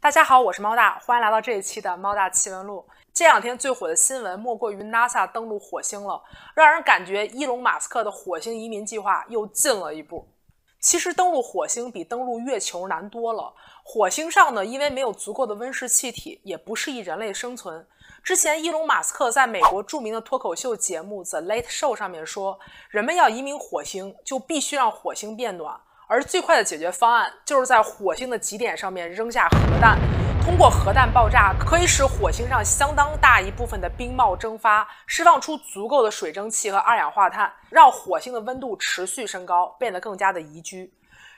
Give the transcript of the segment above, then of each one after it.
大家好，我是猫大，欢迎来到这一期的猫大奇闻录。这两天最火的新闻莫过于 NASA 登陆火星了，让人感觉伊隆马斯克的火星移民计划又进了一步。其实登陆火星比登陆月球难多了。火星上呢，因为没有足够的温室气体，也不适宜人类生存。之前伊隆马斯克在美国著名的脱口秀节目 The Late Show 上面说，人们要移民火星，就必须让火星变暖。而最快的解决方案就是在火星的极点上面扔下核弹，通过核弹爆炸可以使火星上相当大一部分的冰帽蒸发，释放出足够的水蒸气和二氧化碳，让火星的温度持续升高，变得更加的宜居。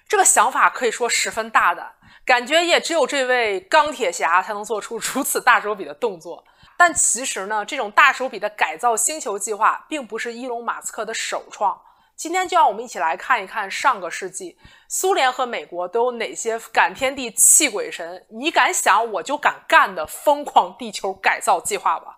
这个想法可以说十分大胆，感觉也只有这位钢铁侠才能做出如此大手笔的动作。但其实呢，这种大手笔的改造星球计划并不是伊隆马斯克的首创。今天就让我们一起来看一看上个世纪苏联和美国都有哪些感天地泣鬼神，你敢想我就敢干的疯狂地球改造计划吧。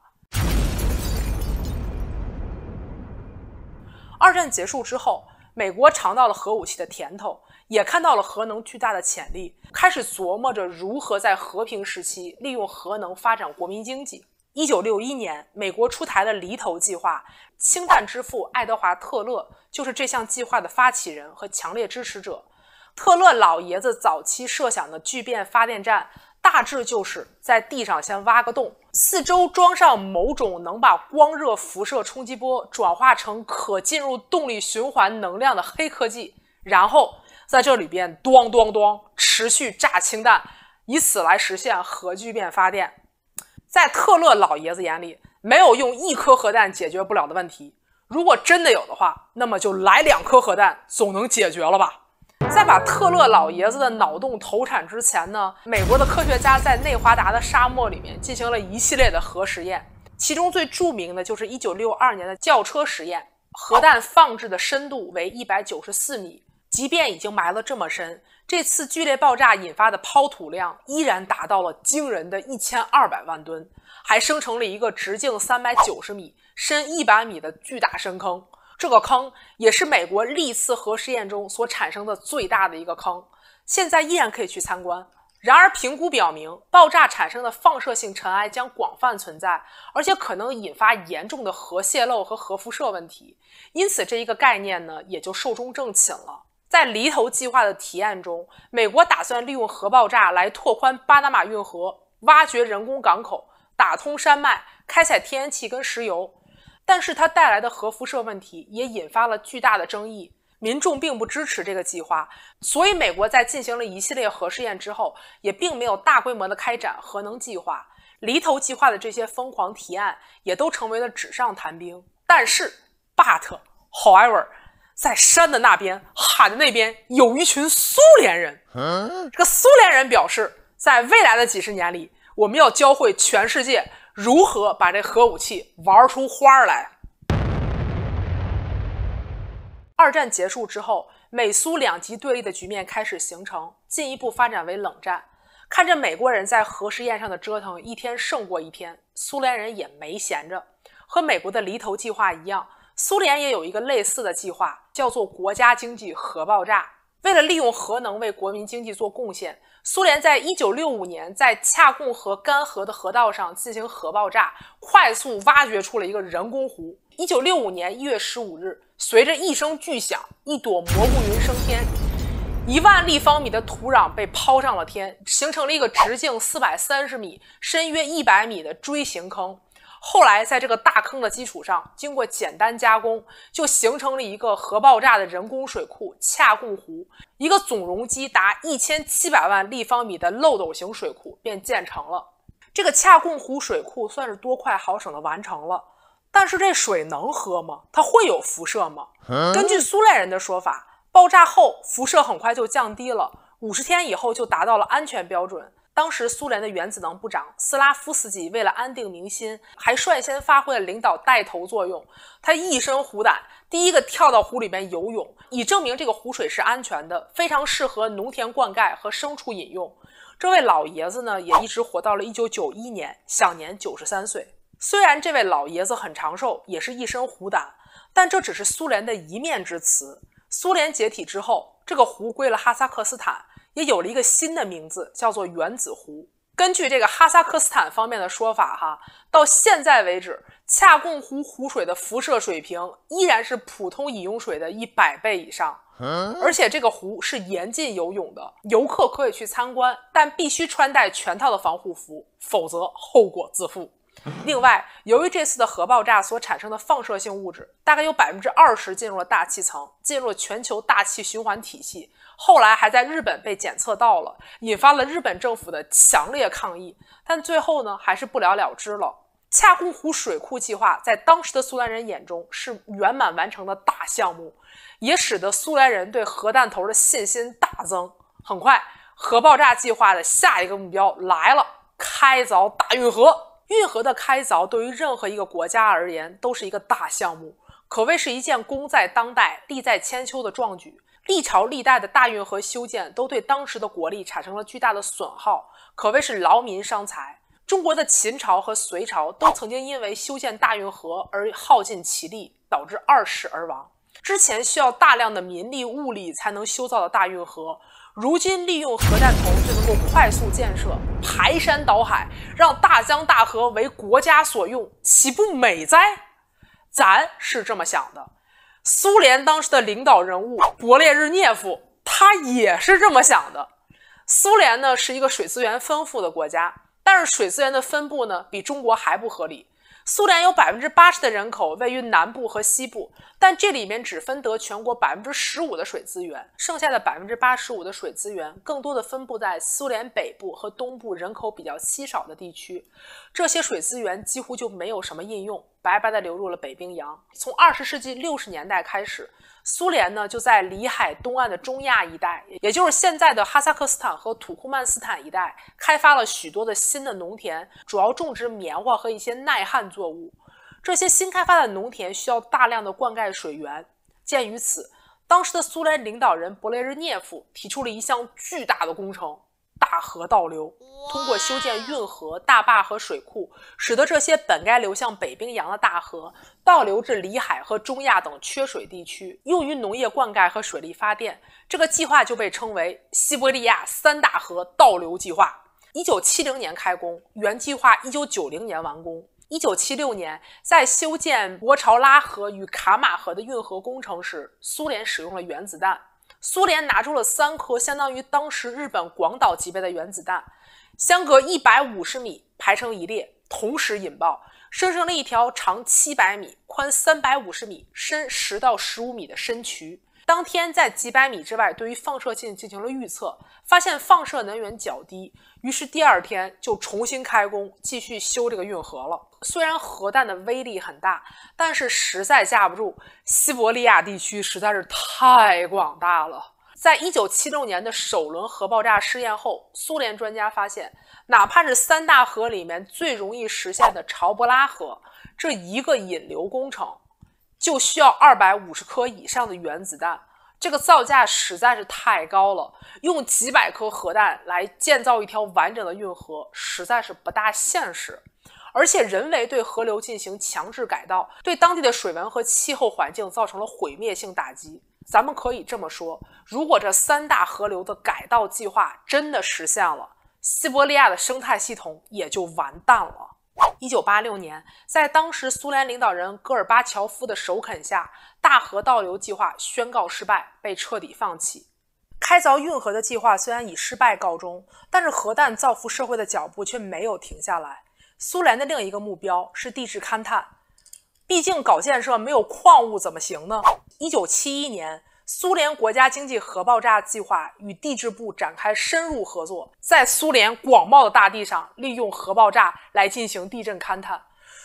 二战结束之后，美国尝到了核武器的甜头，也看到了核能巨大的潜力，开始琢磨着如何在和平时期利用核能发展国民经济。1961年，美国出台了离投计划，氢弹之父爱德华·特勒就是这项计划的发起人和强烈支持者。特勒老爷子早期设想的聚变发电站，大致就是在地上先挖个洞，四周装上某种能把光热辐射冲击波转化成可进入动力循环能量的黑科技，然后在这里边咣咣咣持续炸氢弹，以此来实现核聚变发电。在特勒老爷子眼里，没有用一颗核弹解决不了的问题，如果真的有的话，那么就来2颗核弹总能解决了吧。在把特勒老爷子的脑洞投产之前呢，美国的科学家在内华达的沙漠里面进行了一系列的核实验，其中最著名的就是1962年的轿车实验。核弹放置的深度为194米，即便已经埋了这么深，这次剧烈爆炸引发的抛土量依然达到了惊人的1200万吨，还生成了一个直径390米、深100米的巨大深坑。这个坑也是美国历次核试验中所产生的最大的一个坑，现在依然可以去参观。然而评估表明，爆炸产生的放射性尘埃将广泛存在，而且可能引发严重的核泄漏和核辐射问题，因此这一个概念呢也就寿终正寝了。在离投计划的提案中，美国打算利用核爆炸来拓宽巴拿马运河，挖掘人工港口，打通山脉，开采天然气跟石油。但是它带来的核辐射问题也引发了巨大的争议，民众并不支持这个计划，所以美国在进行了一系列核试验之后，也并没有大规模的开展核能计划。离投计划的这些疯狂提案也都成为了纸上谈兵。但是 however， 在山的那边，海的那边有一群苏联人。这个苏联人表示，在未来的几十年里，我们要教会全世界如何把这核武器玩出花来。二战结束之后，美苏两极对立的局面开始形成，进一步发展为冷战。看着美国人在核试验上的折腾一天胜过一天，苏联人也没闲着。和美国的离投计划一样，苏联也有一个类似的计划，叫做国家经济核爆炸。为了利用核能为国民经济做贡献，苏联在1965年在恰贡河干涸的河道上进行核爆炸，快速挖掘出了一个人工湖。1965年1月15日，随着一声巨响，一朵蘑菇云升天，1万立方米的土壤被抛上了天，形成了一个直径430米、深约100米的锥形坑。后来在这个大坑的基础上，经过简单加工，就形成了一个核爆炸的人工水库恰贡湖，一个总容积达1700万立方米的漏斗型水库便建成了。这个恰贡湖水库算是多快好省的完成了，但是这水能喝吗？它会有辐射吗？根据苏联人的说法，爆炸后辐射很快就降低了，50天以后就达到了安全标准。当时苏联的原子能部长斯拉夫斯基为了安定民心，还率先发挥了领导带头作用。他一身虎胆，第一个跳到湖里面游泳，以证明这个湖水是安全的，非常适合农田灌溉和牲畜饮用。这位老爷子呢，也一直活到了1991年，享年93岁。虽然这位老爷子很长寿，也是一身虎胆，但这只是苏联的一面之词。苏联解体之后，这个湖归了哈萨克斯坦，也有了一个新的名字，叫做原子湖。根据这个哈萨克斯坦方面的说法到现在为止，恰贡湖湖水的辐射水平依然是普通饮用水的100倍以上，而且这个湖是严禁游泳的，游客可以去参观，但必须穿戴全套的防护服，否则后果自负。另外，由于这次的核爆炸所产生的放射性物质大概有 20% 进入了大气层，进入了全球大气循环体系，后来还在日本被检测到了，引发了日本政府的强烈抗议，但最后呢还是不了了之了。恰贡湖水库计划在当时的苏联人眼中是圆满完成的大项目，也使得苏联人对核弹头的信心大增。很快，核爆炸计划的下一个目标来了，开凿大运河。运河的开凿对于任何一个国家而言都是一个大项目，可谓是一件功在当代利在千秋的壮举。历朝历代的大运河修建都对当时的国力产生了巨大的损耗，可谓是劳民伤财。中国的秦朝和隋朝都曾经因为修建大运河而耗尽其力，导致2世而亡。之前需要大量的民力物力才能修造的大运河，如今利用核弹头就能够快速建设，排山倒海，让大江大河为国家所用，岂不美哉？咱是这么想的，苏联当时的领导人物勃列日涅夫他也是这么想的。苏联呢是一个水资源丰富的国家，但是水资源的分布呢比中国还不合理。苏联有 80% 的人口位于南部和西部，但这里面只分得全国 15% 的水资源，剩下的 85% 的水资源更多的分布在苏联北部和东部人口比较稀少的地区。这些水资源几乎就没有什么应用，白白的流入了北冰洋。从20世纪60年代开始，苏联呢就在里海东岸的中亚一带，也就是现在的哈萨克斯坦和土库曼斯坦一带，开发了许多的新的农田，主要种植棉花和一些耐旱作物。这些新开发的农田需要大量的灌溉水源。鉴于此，当时的苏联领导人勃列日涅夫提出了一项巨大的工程——大河倒流。通过修建运河、大坝和水库，使得这些本该流向北冰洋的大河倒流至里海和中亚等缺水地区，用于农业灌溉和水力发电。这个计划就被称为西伯利亚3大河倒流计划。1970年开工，原计划1990年完工。1976年，在修建博潮拉河与卡马河的运河工程时，苏联使用了原子弹。苏联拿出了3颗相当于当时日本广岛级别的原子弹，相隔150米排成一列，同时引爆，生成了一条长700米、宽350米、深10到15米的深渠。当天在几百米之外对于放射性进行了预测，发现放射能源较低，于是第2天就重新开工，继续修这个运河了。虽然核弹的威力很大，但是实在架不住，西伯利亚地区实在是太广大了。在1976年的首轮核爆炸试验后，苏联专家发现，哪怕是3大河里面最容易实现的潮伯拉河，这一个引流工程就需要250颗以上的原子弹，这个造价实在是太高了，用几百颗核弹来建造一条完整的运河，实在是不大现实。而且人为对河流进行强制改道，对当地的水文和气候环境造成了毁灭性打击。咱们可以这么说，如果这3大河流的改道计划真的实现了，西伯利亚的生态系统也就完蛋了。1986年，在当时苏联领导人戈尔巴乔夫的首肯下，大河倒流计划宣告失败，被彻底放弃。开凿运河的计划虽然以失败告终，但是核弹造福社会的脚步却没有停下来。苏联的另一个目标是地质勘探，毕竟搞建设没有矿物怎么行呢？1971年，苏联国家经济核爆炸计划与地质部展开深入合作，在苏联广袤的大地上利用核爆炸来进行地震勘探。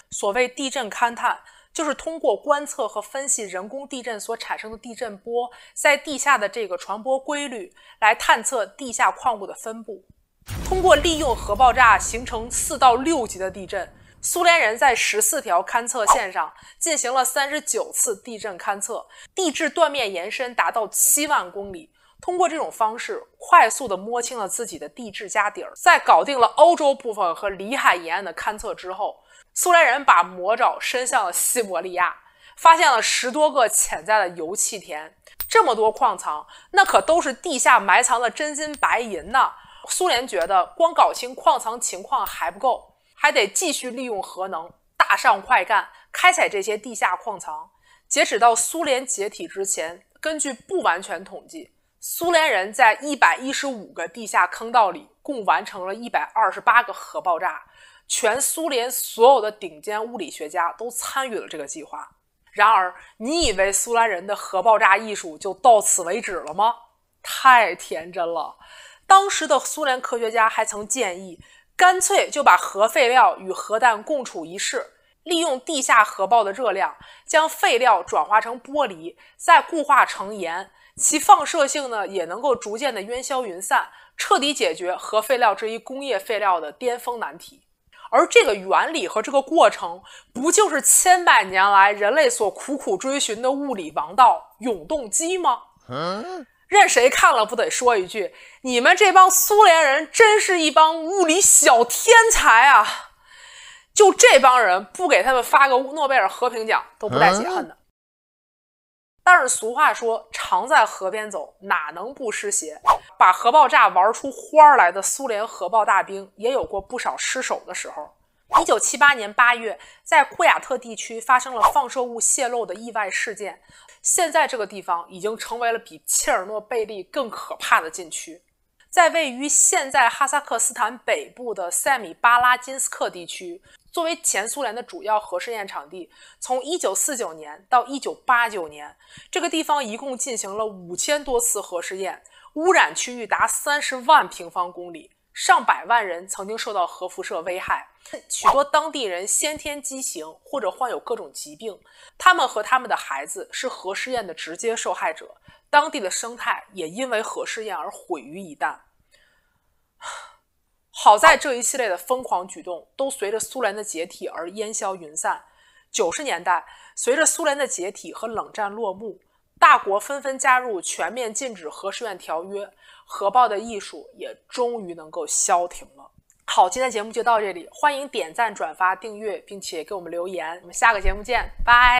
所谓地震勘探，就是通过观测和分析人工地震所产生的地震波在地下的这个传播规律，来探测地下矿物的分布。通过利用核爆炸形成4到6级的地震，苏联人在14条勘测线上进行了39次地震勘测，地质断面延伸达到7万公里。通过这种方式，快速地摸清了自己的地质家底儿。在搞定了欧洲部分和里海沿岸的勘测之后，苏联人把魔爪伸向了西伯利亚，发现了10多个潜在的油气田。这么多矿藏，那可都是地下埋藏的真金白银呐！苏联觉得光搞清矿藏情况还不够，还得继续利用核能，大上快干，开采这些地下矿藏。截止到苏联解体之前，根据不完全统计，苏联人在115个地下坑道里共完成了128个核爆炸，全苏联所有的顶尖物理学家都参与了这个计划。然而，你以为苏联人的核爆炸艺术就到此为止了吗？太天真了。当时的苏联科学家还曾建议，干脆就把核废料与核弹共处一室，利用地下核爆的热量，将废料转化成玻璃，再固化成盐，其放射性呢也能够逐渐的烟消云散，彻底解决核废料这一工业废料的巅峰难题。而这个原理和这个过程，不就是千百年来人类所苦苦追寻的物理王道——永动机吗？任谁看了不得说一句，你们这帮苏联人真是一帮物理小天才啊！就这帮人不给他们发个诺贝尔和平奖都不带解恨的。但是俗话说，常在河边走，哪能不湿鞋？把核爆炸玩出花来的苏联核爆大兵也有过不少失手的时候。1978年8月，在库雅特地区发生了放射物泄漏的意外事件。现在这个地方已经成为了比切尔诺贝利更可怕的禁区。在位于现在哈萨克斯坦北部的塞米巴拉金斯克地区，作为前苏联的主要核试验场地，从1949年到1989年，这个地方一共进行了5000多次核试验，污染区域达30万平方公里，上百万人曾经受到核辐射危害，许多当地人先天畸形或者患有各种疾病，他们和他们的孩子是核试验的直接受害者，当地的生态也因为核试验而毁于一旦。好在这一系列的疯狂举动都随着苏联的解体而烟消云散。90年代，随着苏联的解体和冷战落幕，大国纷纷加入全面禁止核试验条约，核爆的艺术也终于能够消停了。好，今天节目就到这里，欢迎点赞、转发、订阅，并且给我们留言。我们下个节目见，拜。